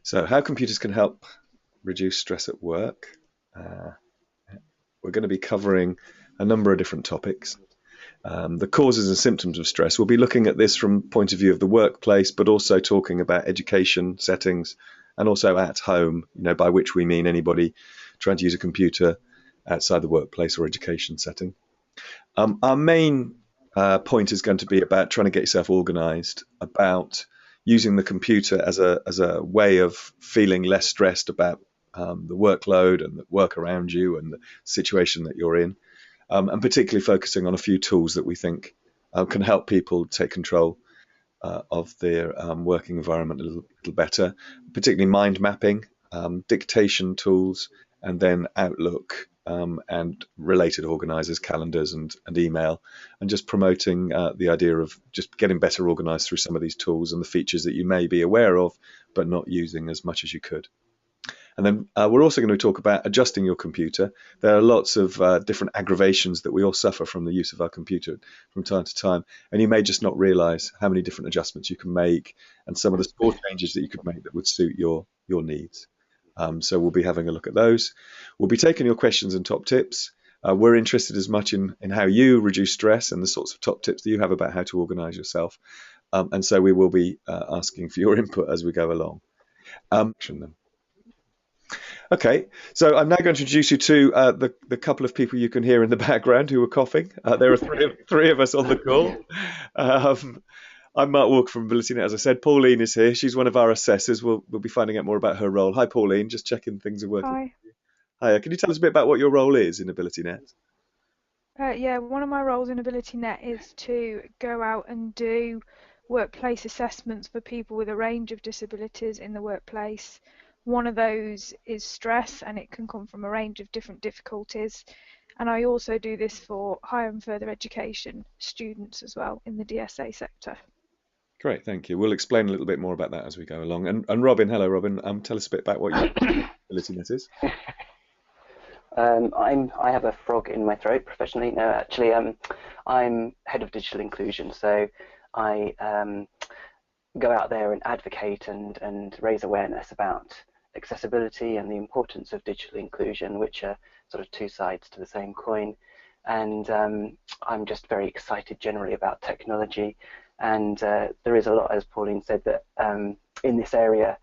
So, how computers can help reduce stress at work. Uh, we're going to be covering a number of different topics. The causes and symptoms of stress. We'll be looking at this from the point of view of the workplace, but also talking about education settings and also at home, by which we mean anybody trying to use a computer outside the workplace or education setting. Our main point is going to be about trying to get yourself organized, about using the computer as a way of feeling less stressed about the workload and the work around you and the situation that you're in, and particularly focusing on a few tools that we think can help people take control of their working environment a little better, particularly mind mapping, dictation tools, and then Outlook and related organizers, calendars and email, and just promoting the idea of just getting better organized through some of these tools and the features that you may be aware of but not using as much as you could. And then we're also going to talk about adjusting your computer. There are lots of different aggravations that we all suffer from the use of our computer from time to time. And you may just not realize how many different adjustments you can make and some of the small changes that you could make that would suit your needs. So we'll be having a look at those. We'll be taking your questions and top tips. We're interested as much in how you reduce stress and the sorts of top tips that you have about how to organize yourself. And so we will be asking for your input as we go along. Okay, so I'm now going to introduce you to the couple of people you can hear in the background who are coughing. There are three of us on the call. I'm Mark Walker from AbilityNet, as I said. Pauline is here. She's one of our assessors. We'll be finding out more about her role. Hi, Pauline. Just checking things are working. Hi. Hiya. Can you tell us a bit about what your role is in AbilityNet? Yeah, one of my roles in AbilityNet is to go out and do workplace assessments for people with a range of disabilities in the workplace. One of those is stress, and it can come from a range of different difficulties. And I also do this for higher and further education students as well in the DSA sector. Great, thank you. We'll explain a little bit more about that as we go along. And Robin, hello, Robin. Tell us a bit about what your AbilityNet is. I have a frog in my throat professionally. No, actually, I'm head of digital inclusion, so I go out there and advocate and raise awareness about accessibility and the importance of digital inclusion, which are sort of two sides to the same coin. And I'm just very excited generally about technology. And there is a lot, as Pauline said, that in this area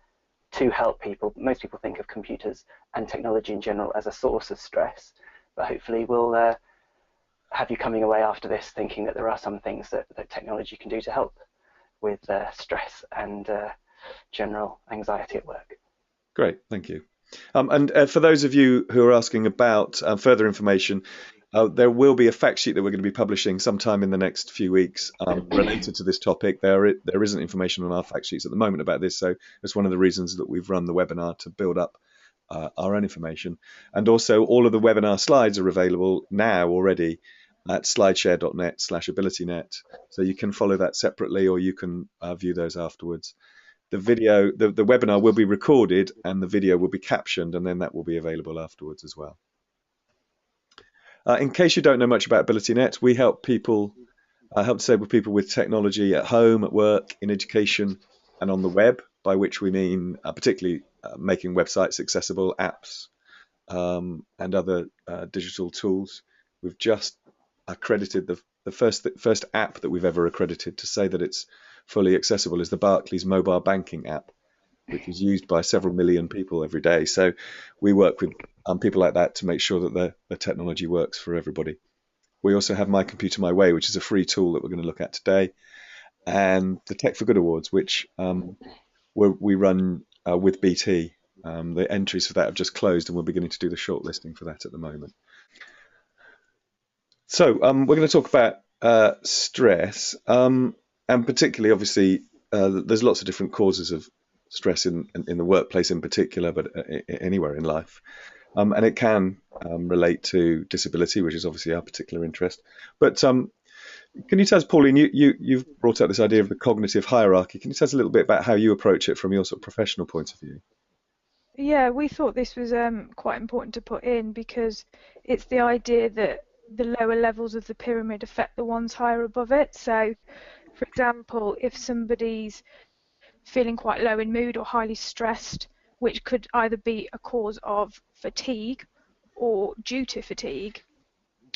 to help people. Most people think of computers and technology in general as a source of stress, but hopefully we'll have you coming away after this thinking that there are some things that technology can do to help with stress and general anxiety at work. Great, thank you. And for those of you who are asking about further information, there will be a fact sheet that we're going to be publishing sometime in the next few weeks related to this topic. There isn't information on our fact sheets at the moment about this, so it's one of the reasons that we've run the webinar to build up our own information. And also, all of the webinar slides are available now already at slideshare.net/AbilityNet, so you can follow that separately or you can view those afterwards. The webinar will be recorded and the video will be captioned, and then that will be available afterwards as well. In case you don't know much about AbilityNet, we help disabled people with technology at home, at work, in education, and on the web, by which we mean particularly making websites accessible, apps, and other digital tools. We've just accredited the first app that we've ever accredited to say that it's fully accessible is the Barclays mobile banking app, which is used by several million people every day. So we work with people like that to make sure that the technology works for everybody. We also have My Computer My Way, which is a free tool that we're going to look at today, and the Tech for Good Awards, which we run with BT. The entries for that have just closed, and we're beginning to do the shortlisting for that at the moment. So we're going to talk about stress, and particularly, obviously, there's lots of different causes of stress in the workplace in particular, but anywhere in life. And it can relate to disability, which is obviously our particular interest. But can you tell us, Pauline, you've brought up this idea of the cognitive hierarchy. Can you tell us a little bit about how you approach it from your sort of professional point of view? Yeah, we thought this was quite important to put in because it's the idea that the lower levels of the pyramid affect the ones higher above it. So, for example, if somebody's feeling quite low in mood or highly stressed, which could either be a cause of fatigue or due to fatigue.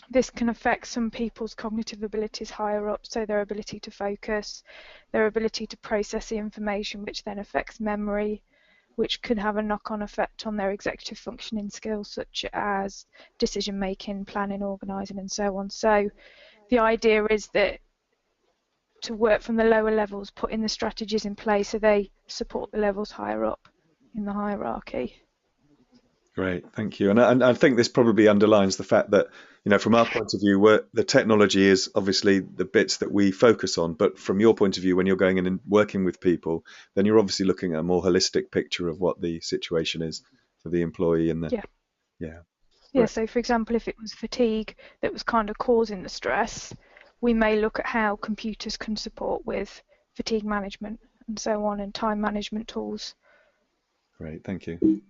This can affect some people's cognitive abilities higher up, so their ability to focus, their ability to process the information, which then affects memory, which could have a knock-on effect on their executive functioning skills, such as decision making, planning, organising, and so on. So the idea is that to work from the lower levels, putting the strategies in place so they support the levels higher up in the hierarchy. Great, thank you. And I think this probably underlines the fact that, from our point of view, the technology is obviously the bits that we focus on. But from your point of view, when you're going in and working with people, then you're obviously looking at a more holistic picture of what the situation is for the employee and the, yeah. Right. So for example, if it was fatigue that was kind of causing the stress, we may look at how computers can support with fatigue management and so on, and time management tools. Great, thank you.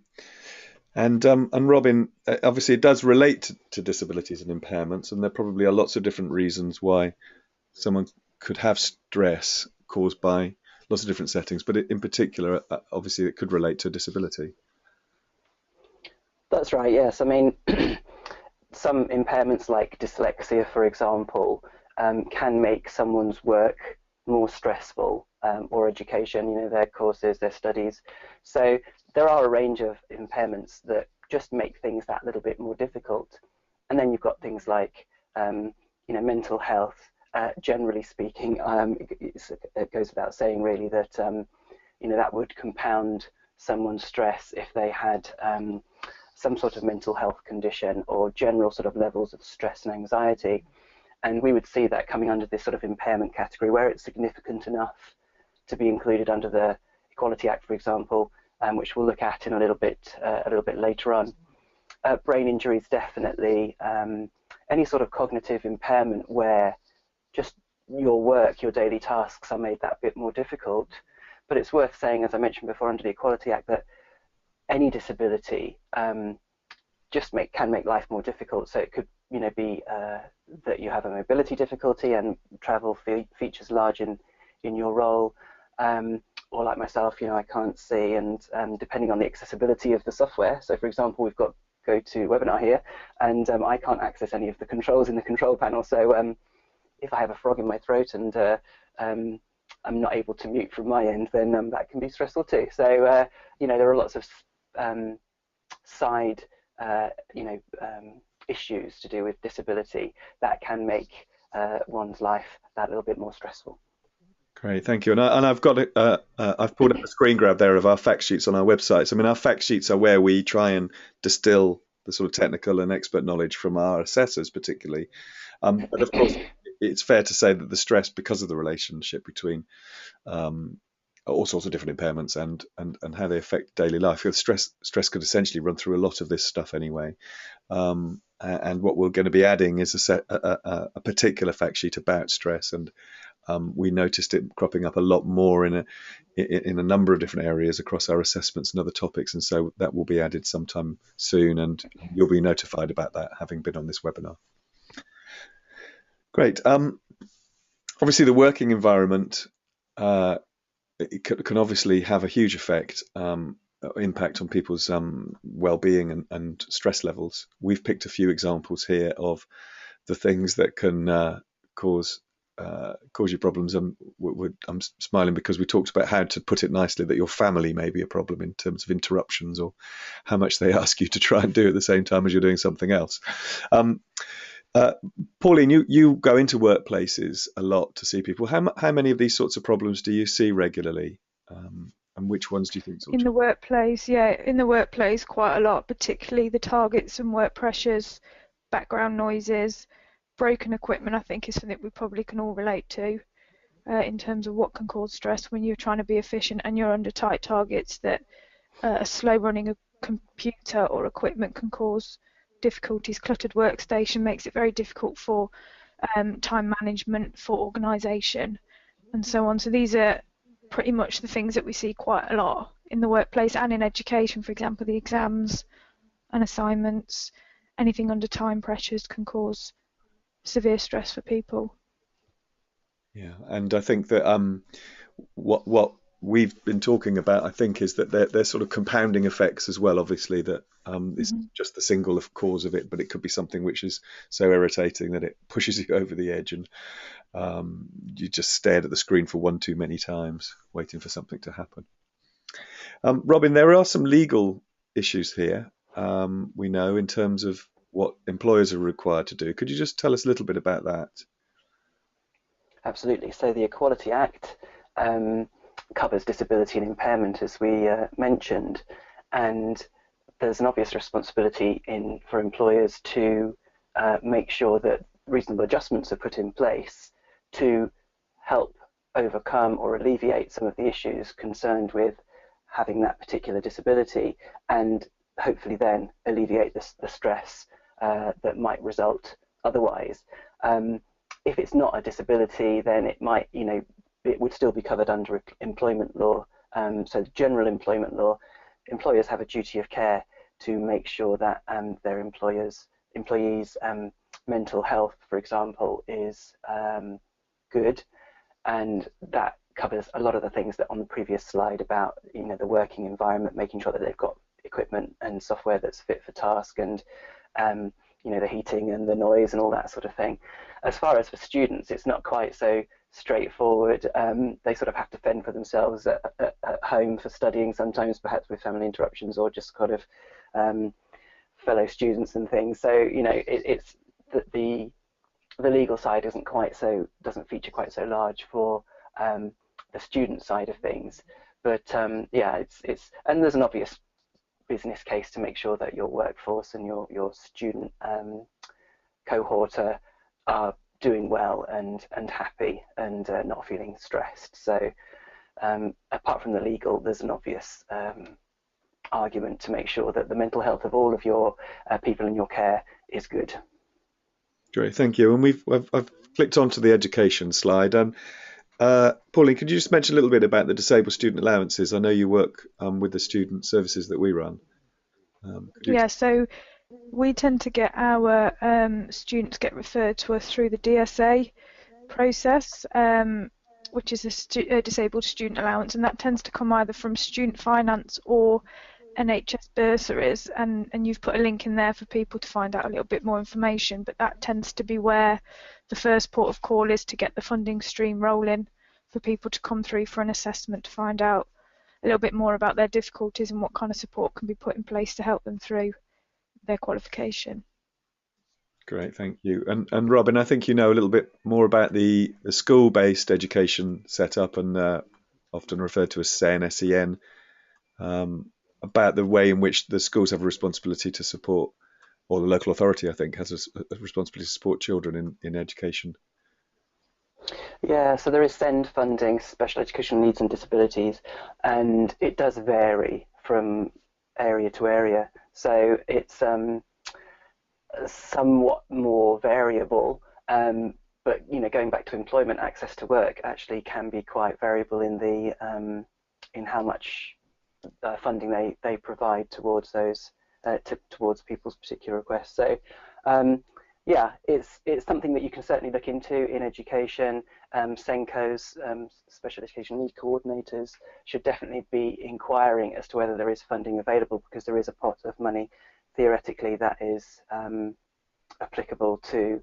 And Robin, obviously it does relate to disabilities and impairments, and there probably are lots of different reasons why someone could have stress caused by lots of different settings, but in particular, obviously it could relate to disability. That's right, yes. I mean, some impairments like dyslexia, for example, can make someone's work more stressful, or education, their courses, their studies. So there are a range of impairments that just make things that little bit more difficult. And then you've got things like, mental health. Generally speaking, it goes without saying really that, that would compound someone's stress if they had some sort of mental health condition or general sort of levels of stress and anxiety. And we would see that coming under this sort of impairment category where it's significant enough to be included under the Equality Act, for example, which we'll look at in a little bit later on. Brain injuries, definitely. Any sort of cognitive impairment where just your work, your daily tasks are made that bit more difficult. But it's worth saying, as I mentioned before, under the Equality Act, that any disability can make life more difficult. So it could, be that you have a mobility difficulty and travel features large in your role, or like myself, I can't see, and depending on the accessibility of the software. So, for example, we've got GoToWebinar here, and I can't access any of the controls in the control panel. So, if I have a frog in my throat and I'm not able to mute from my end, then that can be stressful too. So, there are lots of side, issues to do with disability that can make one's life that little bit more stressful. Great, thank you. And I've got I've pulled up a screen grab there of our fact sheets on our website. So, I mean, our fact sheets are where we try and distill the sort of technical and expert knowledge from our assessors, particularly. But of course, it's fair to say that the stress, because of the relationship between all sorts of different impairments and how they affect daily life, stress could essentially run through a lot of this stuff anyway. And what we're going to be adding is a particular fact sheet about stress, and we noticed it cropping up a lot more in a number of different areas across our assessments and other topics, and so that will be added sometime soon, and you'll be notified about that having been on this webinar. Great. Obviously, the working environment it can obviously have a huge impact on people's well-being and stress levels. We've picked a few examples here of the things that can cause you problems. I'm smiling because we talked about how to put it nicely that your family may be a problem in terms of interruptions or how much they ask you to try and do at the same time as you're doing something else. Pauline, you go into workplaces a lot to see people. How many of these sorts of problems do you see regularly, and which ones do you think? In the workplace, in the workplace quite a lot, particularly the targets and work pressures, background noises, broken equipment. I think is something we probably can all relate to in terms of what can cause stress when you're trying to be efficient and you're under tight targets. That a slow running a computer or equipment can cause difficulties. Cluttered workstation makes it very difficult for time management, for organisation, and so on. So these are pretty much the things that we see quite a lot in the workplace and in education. For example, the exams and assignments, anything under time pressures can cause severe stress for people. Yeah, and I think that what we've been talking about, I think, is that they're sort of compounding effects as well. Obviously, that is Hmm. just the single cause of it, but it could be something which is so irritating that it pushes you over the edge, and you just stared at the screen for one too many times, waiting for something to happen. Robin, there are some legal issues here. We know in terms of what employers are required to do. Could you just tell us a little bit about that? Absolutely. So the Equality Act covers disability and impairment, as we mentioned, and there's an obvious responsibility for employers to make sure that reasonable adjustments are put in place to help overcome or alleviate some of the issues concerned with having that particular disability, and hopefully then alleviate the stress that might result otherwise. If it's not a disability, then it might, it would still be covered under employment law. So general employment law, employers have a duty of care to make sure that their employees' mental health, for example, is good, and that covers a lot of the things that on the previous slide about the working environment, making sure that they've got equipment and software that's fit for task, and the heating and the noise and all that sort of thing. As far as for students, it's not quite so straightforward. They sort of have to fend for themselves at home for studying, sometimes perhaps with family interruptions or just kind of fellow students and things. So it's the legal side doesn't feature quite so large for the student side of things. But yeah, it's and there's an obvious business case to make sure that your workforce and your student cohort are doing well and happy and not feeling stressed. So apart from the legal, there's an obvious argument to make sure that the mental health of all of your people in your care is good. Great, thank you. And I've clicked onto the education slide. Pauline, could you just mention a little bit about the disabled student allowances? I know you work with the student services that we run. Yeah, so we tend to get our students get referred to us through the DSA process, which is a disabled student allowance, and that tends to come either from student finance or NHS bursaries, and you've put a link in there for people to find out a little bit more information, but that tends to be where the first port of call is to get the funding stream rolling for people to come through for an assessment to find out a little bit more about their difficulties and what kind of support can be put in place to help them through their qualification. Great, thank you. And Robin, I think you know a little bit more about the school-based education setup, and often referred to as SEN, SEN, about the way in which the schools have a responsibility to support, or the local authority, I think, has a responsibility to support children in education. Yeah, so there is SEND funding, special educational needs and disabilities, and it does vary from area to area. So it's somewhat more variable, but going back to employment, access to work actually can be quite variable in how much funding they provide towards those towards people's particular requests. So yeah, it's something that you can certainly look into in education. SENCOs, special education need coordinators, should definitely be inquiring as to whether there is funding available, because there is a pot of money theoretically that is applicable to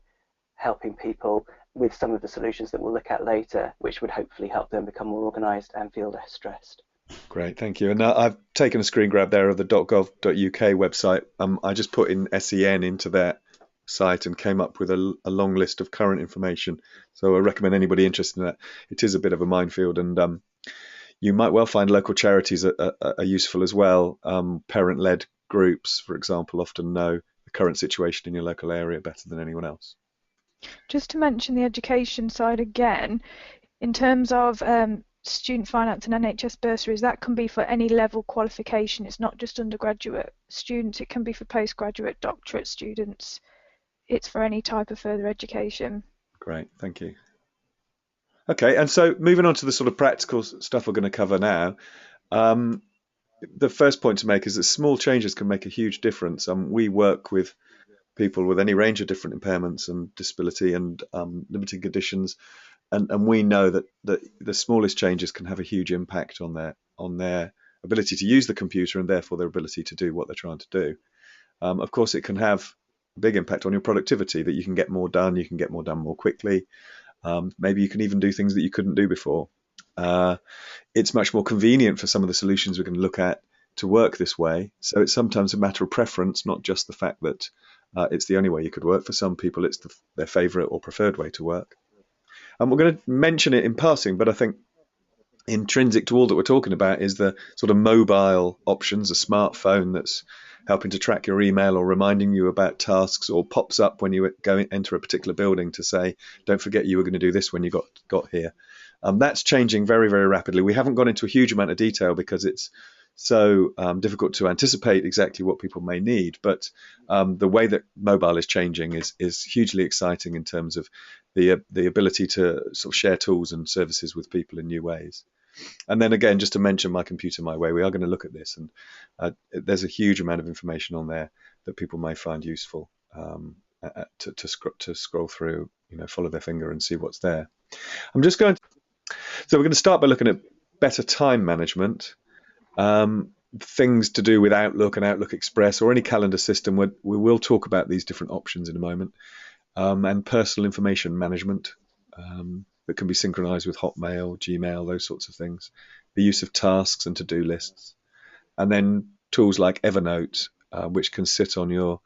helping people with some of the solutions that we'll look at later, which would hopefully help them become more organised and feel less stressed. Great, thank you. And I've taken a screen grab there of the .gov.uk website. I just put in SEN into that site and came up with a long list of current information. So I recommend anybody interested in that. It is a bit of a minefield, and you might well find local charities are useful as well. Parent-led groups, for example, often know the current situation in your local area better than anyone else. Just to mention the education side again, in terms of student finance and NHS bursaries, that can be for any level qualification. It's not just undergraduate students, it can be for postgraduate, doctorate students. It's for any type of further education. Great, thank you. Okay, and so moving on to the sort of practical stuff we're going to cover now. The first point to make is that small changes can make a huge difference. We work with people with any range of different impairments and disability and limiting conditions, and we know that the smallest changes can have a huge impact on their ability to use the computer and therefore their ability to do what they're trying to do. Of course, it can have a big impact on your productivity, that you can get more done, you can get more done more quickly. Maybe you can even do things that you couldn't do before. It's much more convenient for some of the solutions we're going to look at to work this way. So it's sometimes a matter of preference, not just the fact that it's the only way you could work. For some people, it's their favourite or preferred way to work. And we're going to mention it in passing, but I think intrinsic to all that we're talking about is the sort of mobile options, a smartphone that's helping to track your email or reminding you about tasks, or pops up when you enter a particular building to say, don't forget you were going to do this when you got here. That's changing very, very rapidly. We haven't gone into a huge amount of detail because it's so difficult to anticipate exactly what people may need. But the way that mobile is changing is hugely exciting in terms of the ability to sort of share tools and services with people in new ways. And then again, just to mention My Computer My Way, we are going to look at this, and there's a huge amount of information on there that people may find useful to scroll through, follow their finger and see what's there. So we're going to start by looking at better time management, things to do with Outlook and Outlook Express or any calendar system. We will talk about these different options in a moment, and personal information management that can be synchronized with Hotmail, Gmail, those sorts of things, the use of tasks and to-do lists, and then tools like Evernote, which can sit on your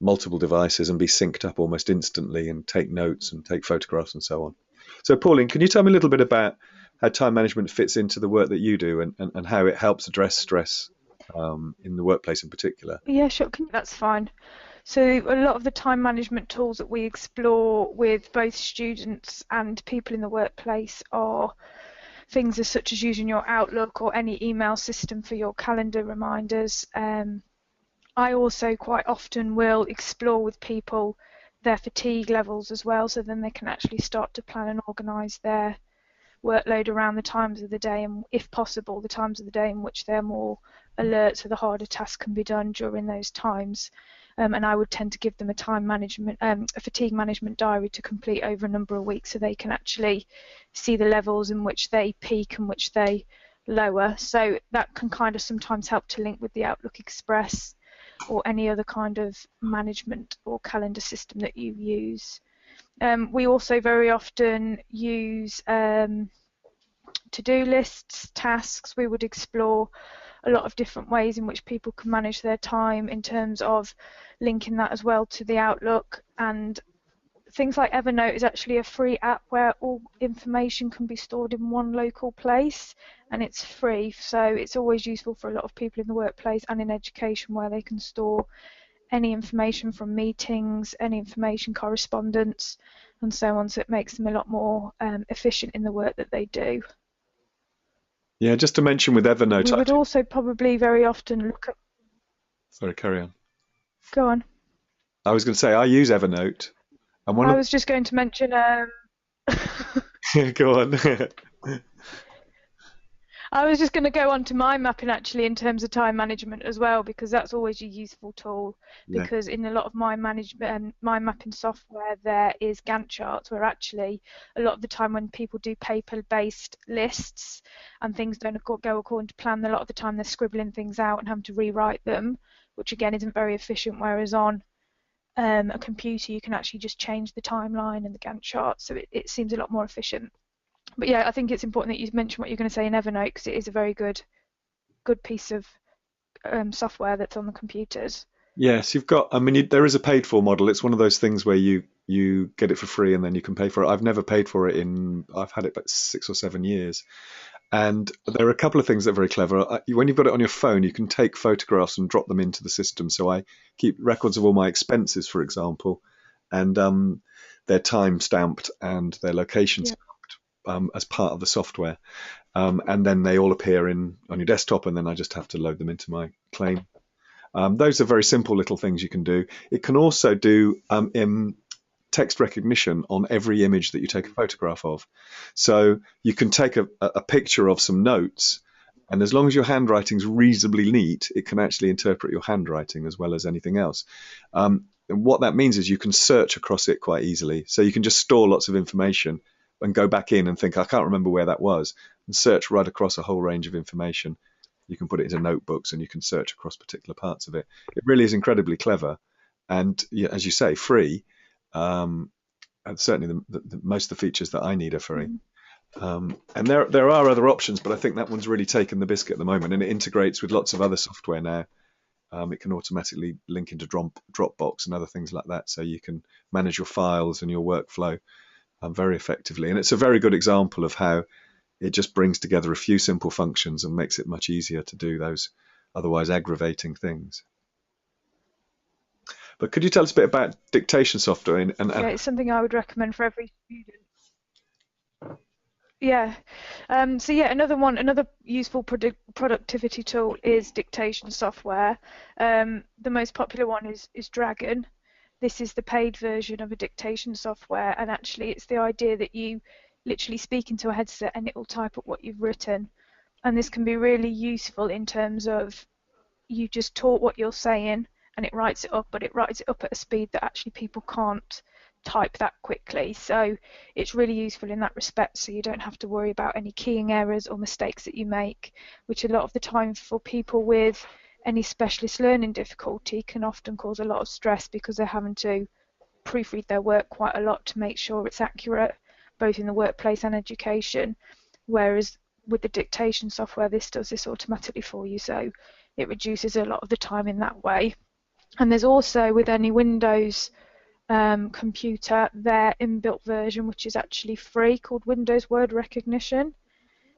multiple devices and be synced up almost instantly and take notes and take photographs and so on. So Pauline, can you tell me a little bit about how time management fits into the work that you do and how it helps address stress in the workplace in particular? Yeah, sure. That's fine. So a lot of the time management tools that we explore with both students and people in the workplace are things such as using your Outlook or any email system for your calendar reminders. I also quite often will explore with people their fatigue levels as well, so then they can actually start to plan and organise their workload around the times of the day, and if possible the times of the day in which they're more alert, so the harder tasks can be done during those times. And I would tend to give them a time management, a fatigue management diary to complete over a number of weeks, so they can actually see the levels in which they peak and which they lower. So that can kind of sometimes help to link with the Outlook Express or any other kind of management or calendar system that you use. We also very often use to-do lists, tasks. We would explore a lot of different ways in which people can manage their time in terms of linking that as well to the Outlook. And things like Evernote is actually a free app where all information can be stored in one local place, and it's free, so it's always useful for a lot of people in the workplace and in education, where they can store any information from meetings, any information, correspondence, and so on, so it makes them a lot more efficient in the work that they do. Yeah, just to mention with Evernote, we would also probably very often look at... Sorry, carry on. Go on. I was going to say I use Evernote, and I was just going to mention Go on. I was just going to go on to mind mapping actually in terms of time management as well, because that's always a useful tool. Yeah. Because in a lot of mind mapping software there is Gantt charts, where actually a lot of the time when people do paper-based lists and things don't go according to plan, a lot of the time they're scribbling things out and having to rewrite them, which again isn't very efficient, whereas on a computer you can actually just change the timeline and the Gantt chart, so it seems a lot more efficient. But yeah, I think it's important that you mention what you're going to say in Evernote, because it is a very good piece of software that's on the computers. Yes, you've got. I mean, there is a paid-for model. It's one of those things where you get it for free and then you can pay for it. I've never paid for it I've had it about 6 or 7 years. And there are a couple of things that are very clever. When you've got it on your phone, you can take photographs and drop them into the system. So I keep records of all my expenses, for example, and they're time stamped and their location stamped as part of the software. And then they all appear on your desktop, and then I just have to load them into my claim. Those are very simple little things you can do. It can also do text recognition on every image that you take a photograph of. So you can take a picture of some notes, and as long as your handwriting's reasonably neat, it can actually interpret your handwriting as well as anything else. what that means is you can search across it quite easily. So you can just store lots of information and go back in and think, I can't remember where that was, and search right across a whole range of information. You can put it into notebooks and you can search across particular parts of it. It really is incredibly clever, and yeah, as you say, free. And certainly most of the features that I need are free. And there are other options, but I think that one's really taken the biscuit at the moment, and it integrates with lots of other software now. It can automatically link into Dropbox and other things like that, so you can manage your files and your workflow very effectively. And it's a very good example of how it just brings together a few simple functions and makes it much easier to do those otherwise aggravating things. But could you tell us a bit about dictation software? Yeah, it's something I would recommend for every student. Yeah. So yeah, another useful productivity tool is dictation software. The most popular one is Dragon. This is the paid version of a dictation software, and actually it's the idea that you literally speak into a headset and it will type up what you've written. And this can be really useful in terms of you just talk what you're saying and it writes it up, but it writes it up at a speed that actually people can't type that quickly. So it's really useful in that respect, so you don't have to worry about any keying errors or mistakes that you make, which a lot of the time for people with any specialist learning difficulty can often cause a lot of stress because they're having to proofread their work quite a lot to make sure it's accurate, both in the workplace and education. Whereas with the dictation software, this does this automatically for you, so it reduces a lot of the time in that way. And there's also, with any Windows computer, their inbuilt version, which is actually free, called Windows Word Recognition,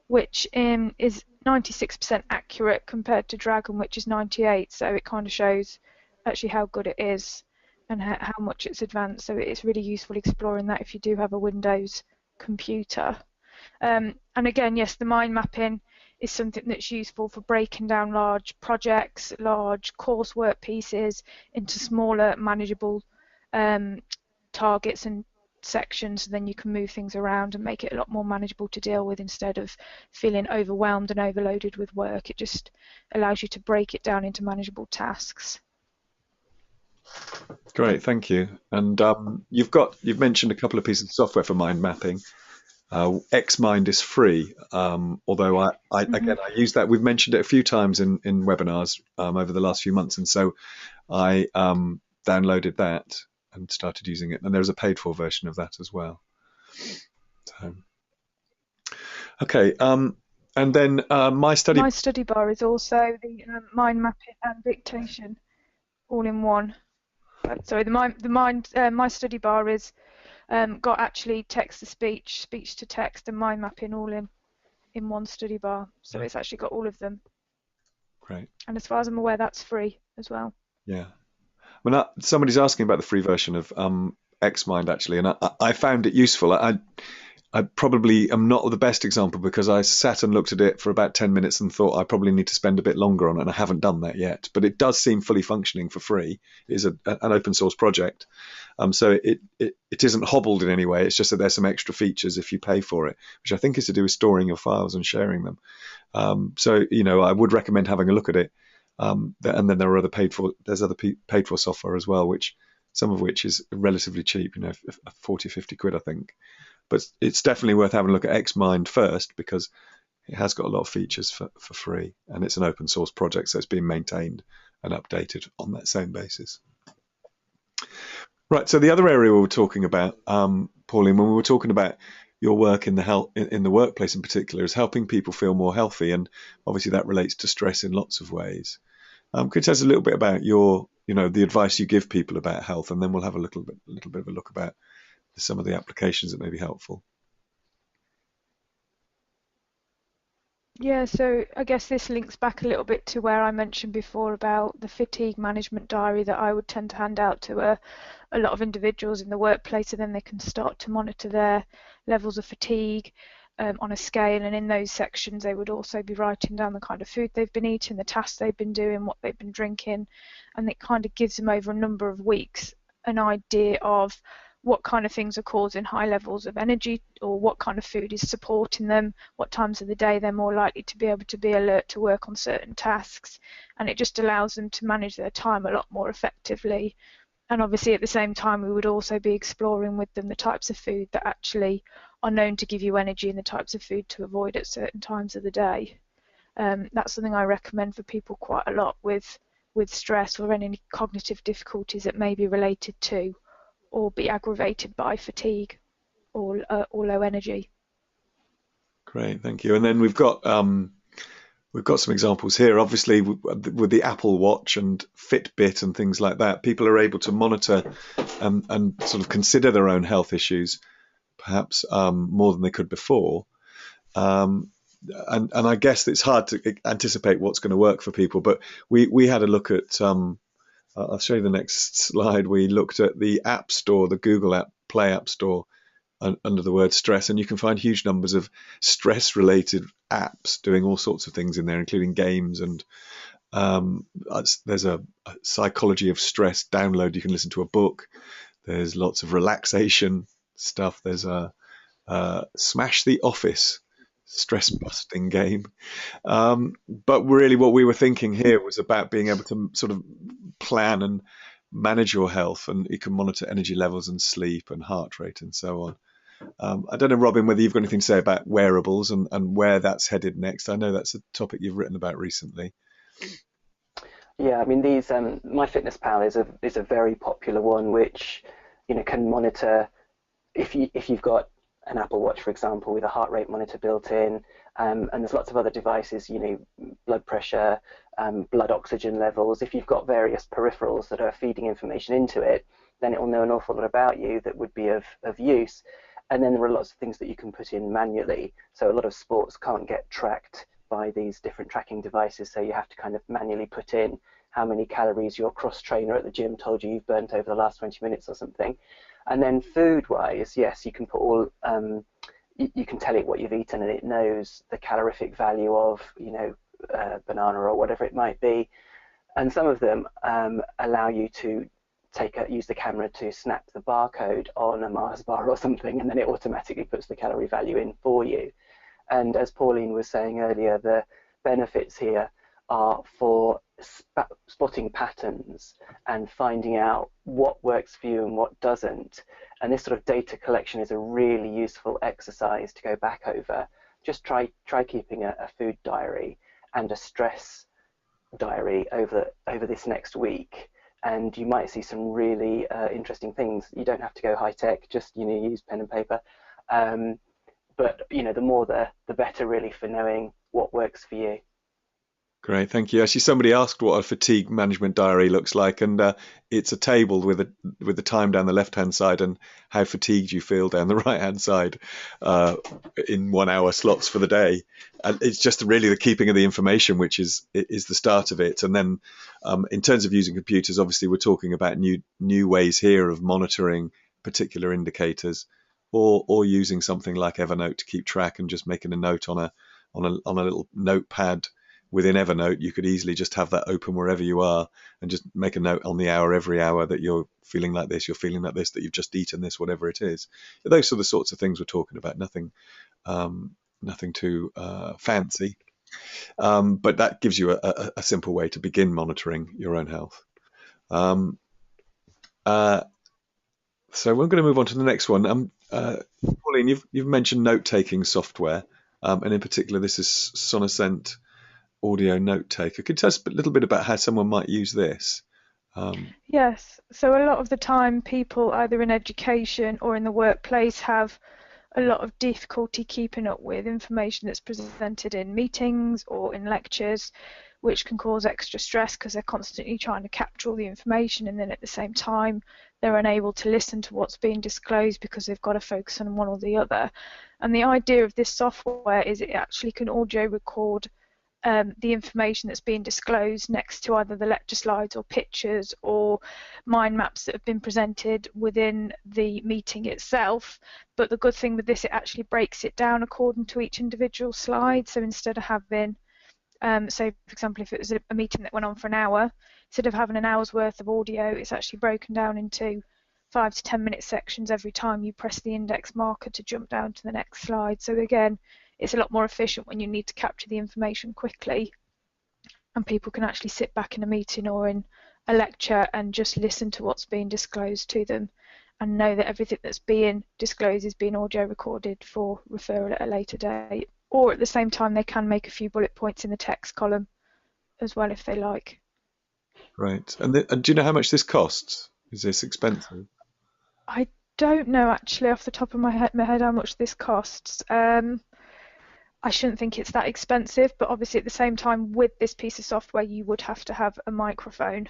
which is 96% accurate compared to Dragon, which is 98%. So it kind of shows actually how good it is and how much it's advanced. So it's really useful exploring that if you do have a Windows computer. And again, yes, the mind mapping is something that's useful for breaking down large projects, large coursework pieces into smaller, manageable targets and sections, and then you can move things around and make it a lot more manageable to deal with instead of feeling overwhelmed and overloaded with work. It just allows you to break it down into manageable tasks. Great, thank you. And you've mentioned a couple of pieces of software for mind mapping. Xmind is free, although I use that. We've mentioned it a few times in webinars over the last few months, and so I downloaded that and started using it. And there's a paid for version of that as well. So, okay, and then My Study Bar is also the mind mapping and dictation all in one. Sorry, My Study Bar is got actually text to speech, speech to text, and mind mapping all in one study bar. So it's actually got all of them. Great. And as far as I'm aware, that's free as well. Yeah. Well, somebody's asking about the free version of Xmind actually, and I found it useful. I probably am not the best example because I sat and looked at it for about 10 minutes and thought I probably need to spend a bit longer on it, and I haven't done that yet. But it does seem fully functioning for free. It is an open source project, so it isn't hobbled in any way. It's just that there's some extra features if you pay for it, which I think is to do with storing your files and sharing them. So I would recommend having a look at it. And then there are other paid for software as well, which some of which is relatively cheap, 40, 50 quid, I think. But it's definitely worth having a look at Xmind first because it has got a lot of features for free, and it's an open source project, so it's being maintained and updated on that same basis. Right, so the other area we were talking about, Pauline, when we were talking about your work in the workplace in particular, is helping people feel more healthy, and obviously that relates to stress in lots of ways. Could you tell us a little bit about the advice you give people about health, and then we'll have a little bit of a look about some of the applications that may be helpful. Yeah, so I guess this links back a little bit to where I mentioned before about the fatigue management diary that I would tend to hand out to a lot of individuals in the workplace, and then they can start to monitor their levels of fatigue on a scale, and in those sections they would also be writing down the kind of food they've been eating, the tasks they've been doing, what they've been drinking, and it kind of gives them over a number of weeks an idea of what kind of things are causing high levels of energy, or what kind of food is supporting them, what times of the day they're more likely to be able to be alert to work on certain tasks, and it just allows them to manage their time a lot more effectively And obviously at the same time we would also be exploring with them the types of food that actually are known to give you energy and the types of food to avoid at certain times of the day. That's something I recommend for people quite a lot with stress or any cognitive difficulties that may be related to or be aggravated by fatigue or low energy. Great, thank you. And then we've got some examples here. Obviously, with the Apple Watch and Fitbit and things like that, people are able to monitor and sort of consider their own health issues, perhaps more than they could before. And I guess it's hard to anticipate what's going to work for people. But we had a look at. I'll show you the next slide. We looked at the App Store, the Google Play App Store, under the word stress, and you can find huge numbers of stress-related apps doing all sorts of things in there, including games. And there's a psychology of stress download. You can listen to a book. There's lots of relaxation stuff. There's a Smash the Office stress-busting game. But really, what we were thinking here was about being able to sort of plan and manage your health, and you can monitor energy levels and sleep and heart rate and so on. I don't know, Robin, whether you've got anything to say about wearables and where that's headed next. I know that's a topic you've written about recently. Yeah, I mean, these MyFitnessPal is a very popular one, which can monitor if you've got an Apple Watch, for example, with a heart rate monitor built in, and there's lots of other devices, blood pressure, blood oxygen levels. If you've got various peripherals that are feeding information into it, then it will know an awful lot about you that would be of use. And then there are lots of things that you can put in manually. So a lot of sports can't get tracked by these different tracking devices, so you have to kind of manually put in how many calories your cross trainer at the gym told you you've burnt over the last 20 minutes or something. And then food-wise, yes, you can put all, you can tell it what you've eaten, and it knows the calorific value of, banana or whatever it might be. And some of them allow you to use the camera to snap the barcode on a Mars bar or something, and then it automatically puts the calorie value in for you. And as Pauline was saying earlier, the benefits here are for spotting patterns and finding out what works for you and what doesn't. And this sort of data collection is a really useful exercise to go back over. Just try keeping a food diary and a stress diary over this next week, and you might see some really interesting things. You don't have to go high tech, just use pen and paper. But the more the better, really, for knowing what works for you. Great, thank you. Actually, somebody asked what a fatigue management diary looks like, and it's a table with the time down the left-hand side and how fatigued you feel down the right-hand side in 1 hour slots for the day. And it's just really the keeping of the information, which is the start of it. And then in terms of using computers, obviously we're talking about new ways here of monitoring particular indicators, or using something like Evernote to keep track and just making a note on a little notepad. Within Evernote, you could easily just have that open wherever you are and just make a note on the hour, every hour, that you're feeling like this, that you've just eaten this, whatever it is. Those are the sorts of things we're talking about. Nothing too fancy, but that gives you a simple way to begin monitoring your own health. So we're going to move on to the next one. Pauline, you've mentioned note-taking software, and in particular, this is Sonoscent audio note taker. Could you tell us a little bit about how someone might use this? Yes, so a lot of the time people either in education or in the workplace have a lot of difficulty keeping up with information that's presented in meetings or in lectures, which can cause extra stress because they're constantly trying to capture all the information, and then at the same time they're unable to listen to what's being disclosed because they've got to focus on one or the other. And the idea of this software is it actually can audio record the information that's being disclosed next to either the lecture slides or pictures or mind maps that have been presented within the meeting itself. But the good thing with this, it actually breaks it down according to each individual slide. So instead of having, so for example, if it was a meeting that went on for an hour, instead of having an hour's worth of audio, it's actually broken down into 5 to 10 minute sections every time you press the index marker to jump down to the next slide. So again, it's a lot more efficient when you need to capture the information quickly. and people can actually sit back in a meeting or in a lecture and just listen to what's being disclosed to them and know that everything that's being disclosed is being audio recorded for referral at a later date. Or at the same time, they can make a few bullet points in the text column as well if they like. Right. And do you know how much this costs? Is this expensive? I don't know actually off the top of my head how much this costs. I shouldn't think it's that expensive, but obviously at the same time with this piece of software you would have to have a microphone.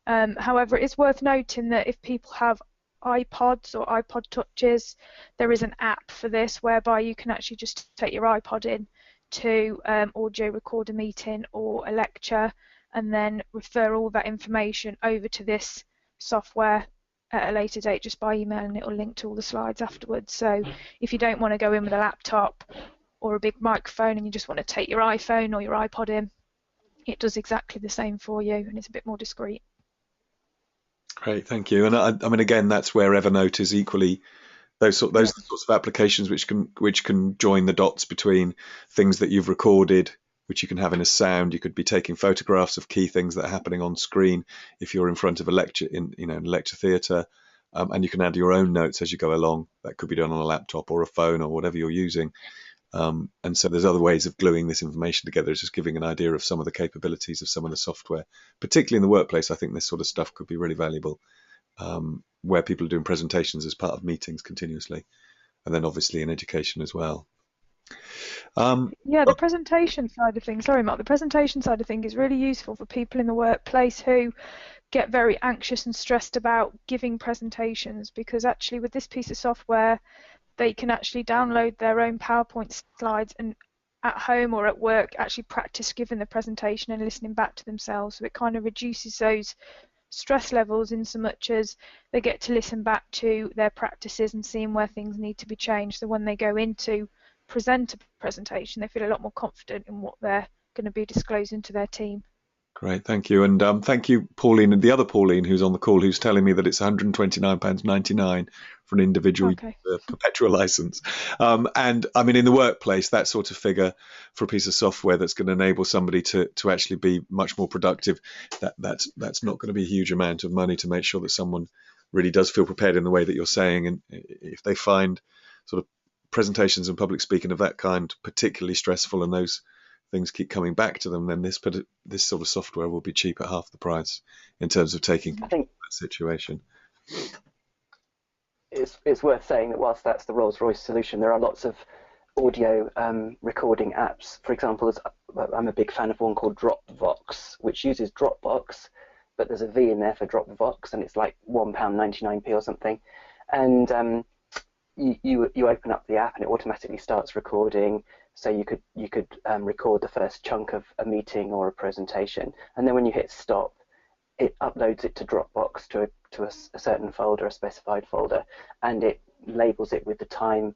However, it's worth noting that if people have iPods or iPod touches, there is an app for this whereby you can actually just take your iPod in to audio record a meeting or a lecture and then refer all that information over to this software at a later date just by email, and it will link to all the slides afterwards. So if you don't want to go in with a laptop or a big microphone and you just want to take your iPhone or your iPod in, it does exactly the same for you, and it's a bit more discreet. Great, thank you. And I mean, again, that's where Evernote is equally those sorts of applications which can join the dots between things that you've recorded, which you can have in a sound. You could be taking photographs of key things that are happening on screen if you're in front of a lecture in a lecture theatre, and you can add your own notes as you go along. That could be done on a laptop or a phone or whatever you're using. And so there's other ways of gluing this information together. It's just giving an idea of some of the capabilities of some of the software, particularly in the workplace. I think this sort of stuff could be really valuable, where people are doing presentations as part of meetings continuously, and then obviously in education as well. Yeah, the presentation side of things, sorry Mark, the presentation side of things is really useful for people in the workplace who get very anxious and stressed about giving presentations, because actually with this piece of software they can actually download their own PowerPoint slides and at home or at work actually practice giving the presentation and listening back to themselves. So it kind of reduces those stress levels in so much as they get to listen back to their practices and seeing where things need to be changed. So when they go into present a presentation, they feel a lot more confident in what they're going to be disclosing to their team. Great, thank you. And thank you, Pauline, and the other Pauline who's on the call, who's telling me that it's £129.99 for an individual perpetual license. And I mean, in the workplace, that sort of figure for a piece of software that's going to enable somebody to actually be much more productive, that's not going to be a huge amount of money to make sure that someone really does feel prepared in the way that you're saying. And if they find sort of presentations and public speaking of that kind particularly stressful, and those things keep coming back to them, then this sort of software will be cheap at half the price in terms of taking control of that situation. It's worth saying that whilst that's the Rolls-Royce solution, there are lots of audio recording apps. For example, I'm a big fan of one called Dropbox, which uses Dropbox, but there's a V in there for Dropbox, and it's like £1.99p or something. And you open up the app and it automatically starts recording. So you could record the first chunk of a meeting or a presentation, and then when you hit stop, it uploads it to Dropbox to a certain folder, a specified folder, and it labels it with the time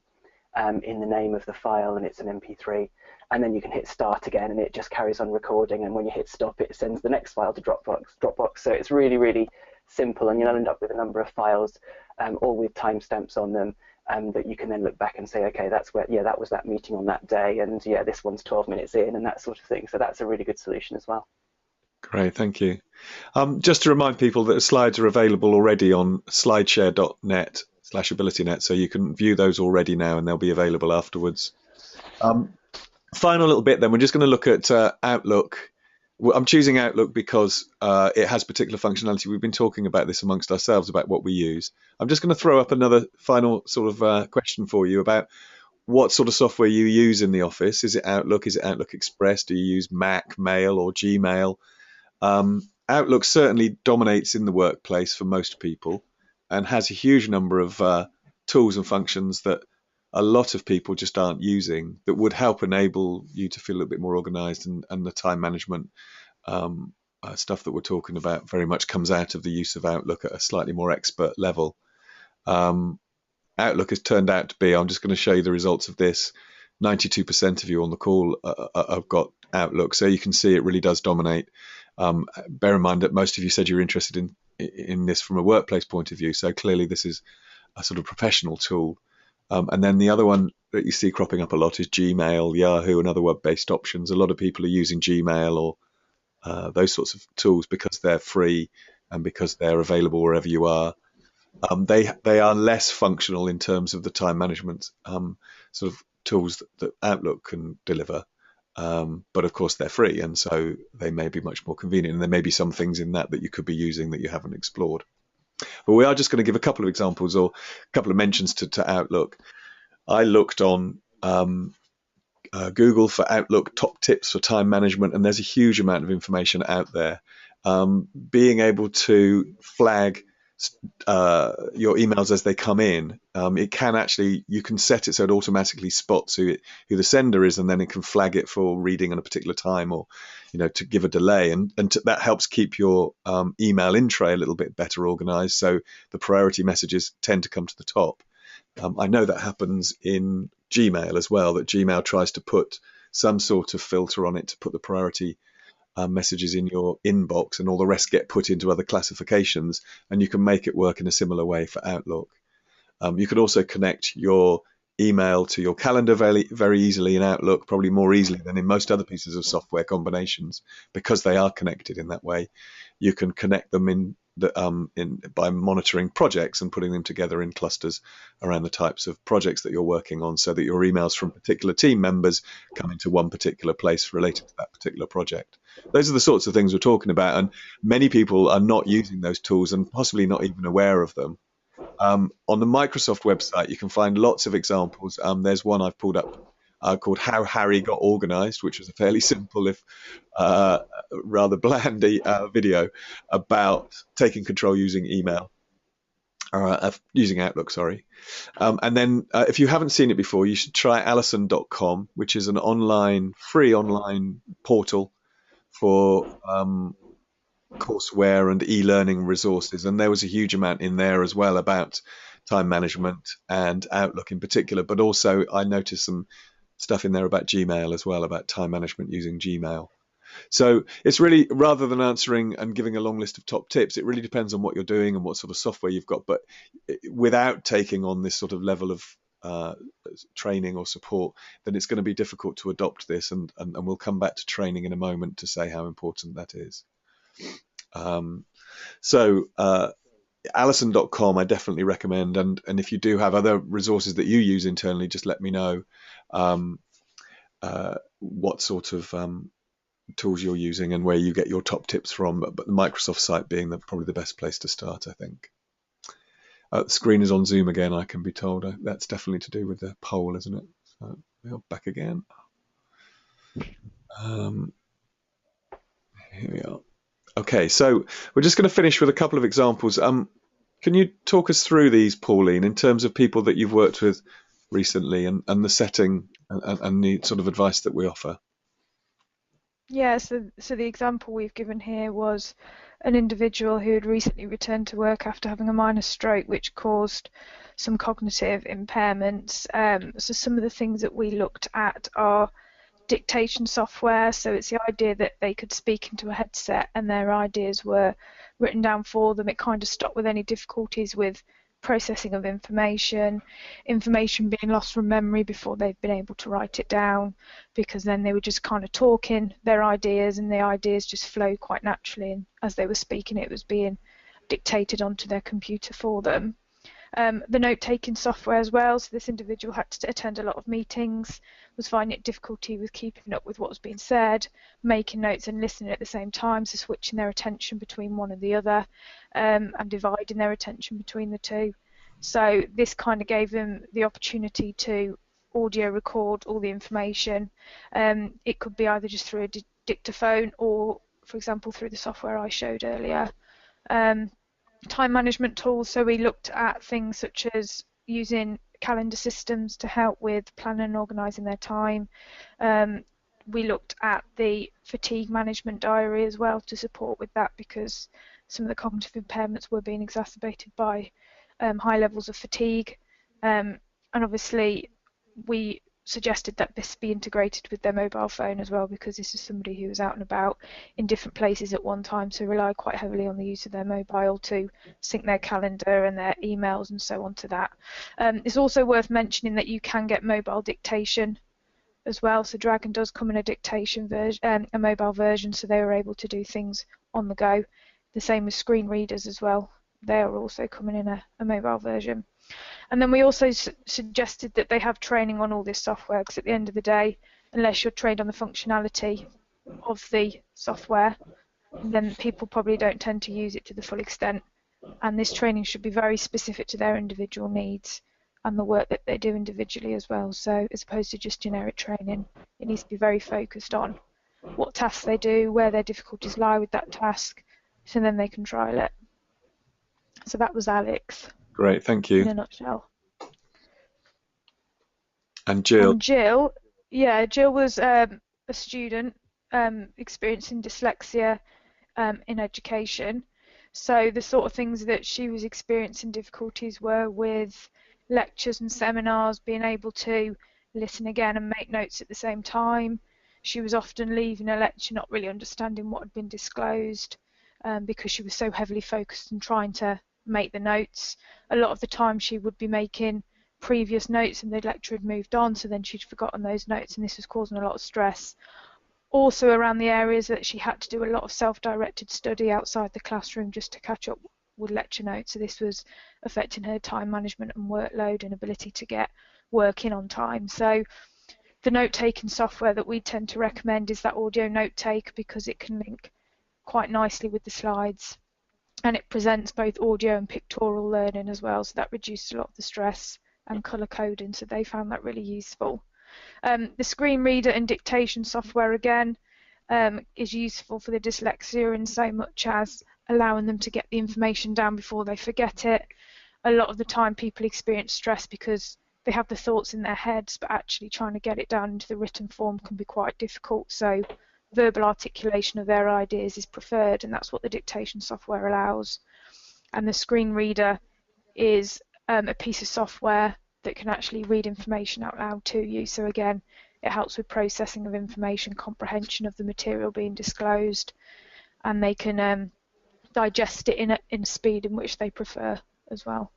in the name of the file, and it's an MP3. And then you can hit start again, and it just carries on recording. And when you hit stop, it sends the next file to Dropbox. So it's really, really simple, and you'll end up with a number of files, all with timestamps on them. That you can then look back and say, okay, that's where, that was that meeting on that day, and this one's 12 minutes in, and that sort of thing. So that's a really good solution as well. Great, thank you. Just to remind people that the slides are available already on slideshare.net/AbilityNet, so you can view those already now, and they'll be available afterwards. Final little bit then, we're just going to look at Outlook. I'm choosing Outlook because it has particular functionality. We've been talking about this amongst ourselves about what we use. I'm just going to throw up another final sort of question for you about what sort of software you use in the office. Is it Outlook? Is it Outlook Express? Do you use Mac, Mail, or Gmail? Outlook certainly dominates in the workplace for most people and has a huge number of tools and functions that a lot of people just aren't using that would help enable you to feel a little bit more organized, and the time management stuff that we're talking about very much comes out of the use of Outlook at a slightly more expert level. Outlook has turned out to be, I'm just going to show you the results of this, 92% of you on the call have got Outlook, so you can see it really does dominate. Bear in mind that most of you said you're interested in this from a workplace point of view, so clearly this is a sort of professional tool. And then the other one that you see cropping up a lot is Gmail, Yahoo, and other web-based options. A lot of people are using Gmail or those sorts of tools, because they're free and because they're available wherever you are. They are less functional in terms of the time management sort of tools that Outlook can deliver. But of course they're free, and so they may be much more convenient, and there may be some things in that you could be using that you haven't explored. But we are just going to give a couple of examples or a couple of mentions to Outlook. I looked on Google for Outlook top tips for time management, and there's a huge amount of information out there. Being able to flag your emails as they come in, it can actually, you can set it so it automatically spots who the sender is, and then it can flag it for reading at a particular time, or to give a delay, and that helps keep your email in tray a little bit better organized, so the priority messages tend to come to the top. I know that happens in Gmail as well, that Gmail tries to put some sort of filter on it to put the priority messages in your inbox, and all the rest get put into other classifications, and you can make it work in a similar way for Outlook. You can also connect your email to your calendar very, very easily in Outlook, probably more easily than in most other pieces of software combinations, because they are connected in that way. You can connect them by monitoring projects and putting them together in clusters around the types of projects that you're working on, so that your emails from particular team members come into one particular place related to that particular project. Those are the sorts of things we're talking about, and many people are not using those tools and possibly not even aware of them. On the Microsoft website, you can find lots of examples. There's one I've pulled up called How Harry Got Organized, which was a fairly simple, if rather blandy video about taking control using email, or using Outlook, sorry. And then if you haven't seen it before, you should try Allison.com, which is an free online portal for courseware and e-learning resources, and there was a huge amount in there as well about time management and Outlook in particular, but also I noticed some stuff in there about Gmail as well, about time management using Gmail. So it's really, rather than answering and giving a long list of top tips, it really depends on what you're doing and what sort of software you've got, but without taking on this sort of level of training or support, then it's going to be difficult to adopt this, and we'll come back to training in a moment to say how important that is. Allison.com I definitely recommend, and if you do have other resources that you use internally, just let me know what sort of tools you're using and where you get your top tips from, but the Microsoft site being probably the best place to start, I think. The screen is on Zoom again, I can be told. That's definitely to do with the poll, isn't it? So we're back again. Here we are. Okay, so we're just going to finish with a couple of examples. Can you talk us through these, Pauline, in terms of people that you've worked with recently, and the setting and the sort of advice that we offer? Yeah, so the example we've given here was an individual who had recently returned to work after having a minor stroke, which caused some cognitive impairments. So some of the things that we looked at are dictation software, so it's the idea that they could speak into a headset and their ideas were written down for them. It kind of stopped with any difficulties with processing of information being lost from memory before they've been able to write it down, because then they were just kind of talking their ideas and the ideas just flow quite naturally, and as they were speaking it was being dictated onto their computer for them. The note-taking software as well, so this individual had to attend a lot of meetings, was finding it difficulty with keeping up with what was being said, making notes and listening at the same time, so switching their attention between one and the other, and dividing their attention between the two. So this kind of gave them the opportunity to audio record all the information. It could be either just through a dictaphone or, for example, through the software I showed earlier. Time management tools, so we looked at things such as using calendar systems to help with planning and organising their time. We looked at the fatigue management diary as well to support with that, because some of the cognitive impairments were being exacerbated by high levels of fatigue, and obviously we suggested that this be integrated with their mobile phone as well, because this is somebody who was out and about in different places at one time, so rely quite heavily on the use of their mobile to sync their calendar and their emails and so on to that. It's also worth mentioning that you can get mobile dictation as well. So Dragon does come in a dictation version, a mobile version, so they were able to do things on the go. The same with screen readers as well. They are also coming in a mobile version. And then we also suggested that they have training on all this software, because at the end of the day, unless you're trained on the functionality of the software, then people probably don't tend to use it to the full extent. And this training should be very specific to their individual needs and the work that they do individually as well. So as opposed to just generic training, it needs to be very focused on what tasks they do, where their difficulties lie with that task, so then they can trial it. So that was Alex. Great, thank you. In a nutshell. And Jill? And Jill, Jill was a student experiencing dyslexia in education. So the sort of things that she was experiencing difficulties were with lectures and seminars, being able to listen again and make notes at the same time. She was often leaving a lecture not really understanding what had been disclosed because she was so heavily focused on trying to make the notes. A lot of the time she would be making previous notes and the lecturer had moved on, so then she'd forgotten those notes, and this was causing a lot of stress. Also around the areas that she had to do a lot of self-directed study outside the classroom just to catch up with lecture notes, so this was affecting her time management and workload and ability to get work in on time. So the note-taking software that we tend to recommend is that audio note-take, because it can link quite nicely with the slides, and it presents both audio and pictorial learning as well, so that reduced a lot of the stress, and colour coding, so they found that really useful. The screen reader and dictation software again is useful for the dyslexia in so much as allowing them to get the information down before they forget it. A lot of the time people experience stress because they have the thoughts in their heads, but actually trying to get it down into the written form can be quite difficult, so verbal articulation of their ideas is preferred, and that's what the dictation software allows. And the screen reader is a piece of software that can actually read information out loud to you. So again, it helps with processing of information, comprehension of the material being disclosed, and they can digest it in speed in which they prefer as well.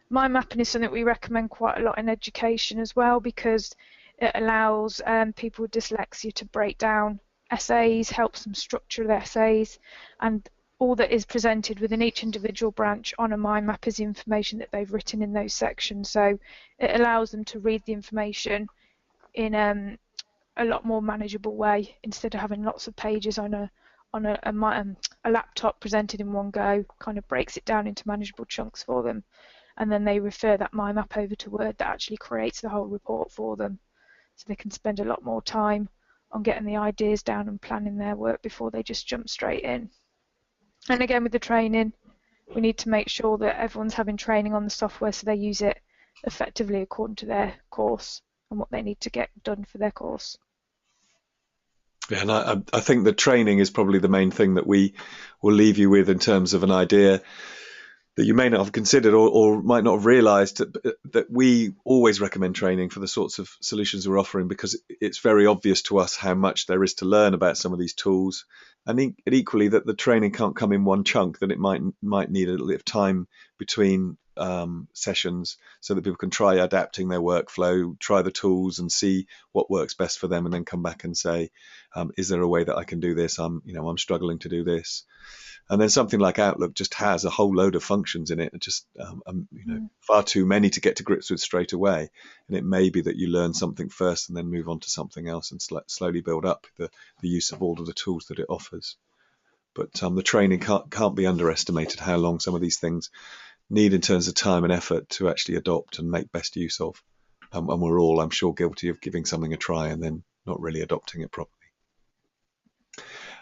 Mind mapping is something we recommend quite a lot in education as well, because it allows people with dyslexia to break down essays, helps them structure their essays, and all that is presented within each individual branch on a mind map is the information that they've written in those sections. So it allows them to read the information in a lot more manageable way, instead of having lots of pages on a laptop presented in one go. Kind of breaks it down into manageable chunks for them, and then they refer that mind map over to Word that actually creates the whole report for them, so they can spend a lot more time on getting the ideas down and planning their work before they just jump straight in. And again, with the training, we need to make sure that everyone's having training on the software so they use it effectively according to their course and what they need to get done for their course. Yeah, and I think the training is probably the main thing that we will leave you with in terms of an idea that you may not have considered or might not have realised, that we always recommend training for the sorts of solutions we're offering, because it's very obvious to us how much there is to learn about some of these tools, and equally that the training can't come in one chunk, that it might need a little bit of time between sessions so that people can try adapting their workflow, try the tools and see what works best for them, and then come back and say, is there a way that I can do this? I'm struggling to do this. And then something like Outlook just has a whole load of functions in it, just far too many to get to grips with straight away. And it may be that you learn something first and then move on to something else and slowly build up the use of all of the tools that it offers. But the training can't be underestimated, how long some of these things need in terms of time and effort to actually adopt and make best use of. And we're all, I'm sure, guilty of giving something a try and then not really adopting it properly.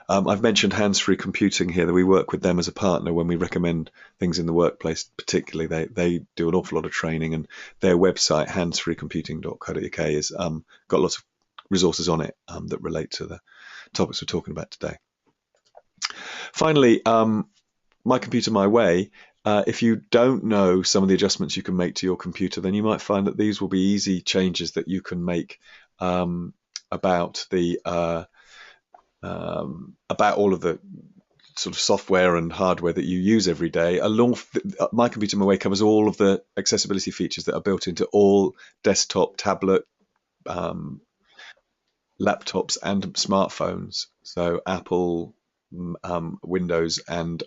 I've mentioned hands-free computing here, that we work with them as a partner when we recommend things in the workplace. Particularly, they do an awful lot of training, and their website, handsfreecomputing.co.uk, has got lots of resources on it that relate to the topics we're talking about today. Finally, My Computer, My Way. If you don't know some of the adjustments you can make to your computer, then you might find that these will be easy changes that you can make about all of the sort of software and hardware that you use every day. My Computer, My Way covers all of the accessibility features that are built into all desktop, tablet, laptops and smartphones, so Apple, Windows, and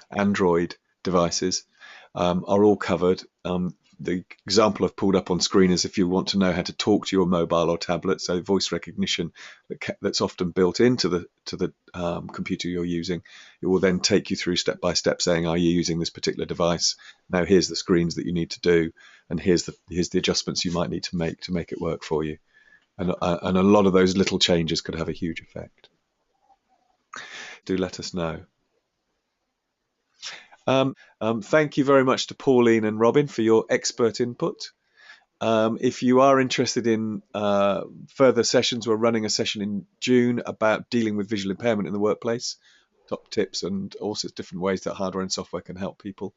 Android devices are all covered. The example I've pulled up on screen is if you want to know how to talk to your mobile or tablet, so voice recognition that's often built into the computer you're using. It will then take you through step by step, saying, "Are you using this particular device? Now here's the screens that you need to do, and here's the adjustments you might need to make it work for you." And a lot of those little changes could have a huge effect. Do let us know. Thank you very much to Pauline and Robin for your expert input. If you are interested in further sessions, we're running a session in June about dealing with visual impairment in the workplace, top tips and all sorts of different ways that hardware and software can help people.